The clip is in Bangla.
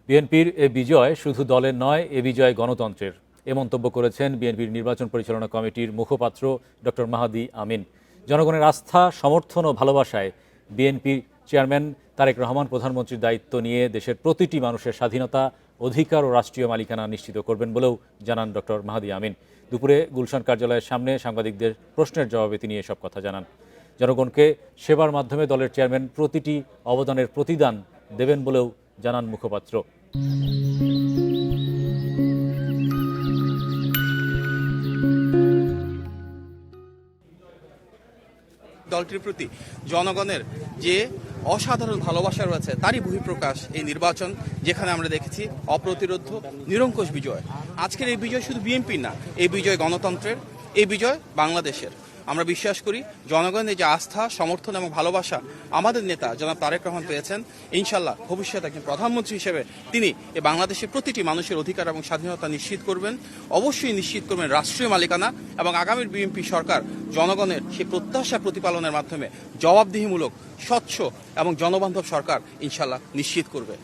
বিএনপির এ বিজয় শুধু দলের নয়, এ বিজয় গণতন্ত্রের। এ মন্তব্য করেছেন বিএনপির নির্বাচন পরিচালনা কমিটির মুখপাত্র ডক্টর মাহাদি আমিন। জনগণের আস্থা, সমর্থন ও ভালোবাসায় বিএনপির চেয়ারম্যান তারেক রহমান প্রধানমন্ত্রীর দায়িত্ব নিয়ে দেশের প্রতিটি মানুষের স্বাধীনতা, অধিকার ও রাষ্ট্রীয় মালিকানা নিশ্চিত করবেন বলেও জানান ডক্টর মাহাদি আমিন। দুপুরে গুলশান কার্যালয়ের সামনে সাংবাদিকদের প্রশ্নের জবাবে তিনি এসব কথা জানান। জনগণকে সেবার মাধ্যমে দলের চেয়ারম্যান প্রতিটি অবদানের প্রতিদান দেবেন বলেও জানান মুখপাত্র। দলটির প্রতি জনগণের যে অসাধারণ ভালোবাসা রয়েছে তারই বহিঃপ্রকাশ এই নির্বাচন, যেখানে আমরা দেখেছি অপ্রতিরোধ্য নিরঙ্কুশ বিজয়। আজকের এই বিজয় শুধু বিএনপির না, এই বিজয় গণতন্ত্রের, এই বিজয় বাংলাদেশের। আমরা বিশ্বাস করি জনগণের যে আস্থা, সমর্থন এবং ভালোবাসা আমাদের নেতা জনাব তারেক রহমান পেয়েছেন, ইনশাল্লাহ ভবিষ্যতে একজন প্রধানমন্ত্রী হিসেবে তিনি এই বাংলাদেশের প্রতিটি মানুষের অধিকার এবং স্বাধীনতা নিশ্চিত করবেন, অবশ্যই নিশ্চিত করবেন রাষ্ট্রীয় মালিকানা, এবং আগামীর বিএনপি সরকার জনগণের সেই প্রত্যাশা প্রতিপালনের মাধ্যমে জবাবদিহিমূলক, স্বচ্ছ এবং জনবান্ধব সরকার ইনশাল্লাহ নিশ্চিত করবে।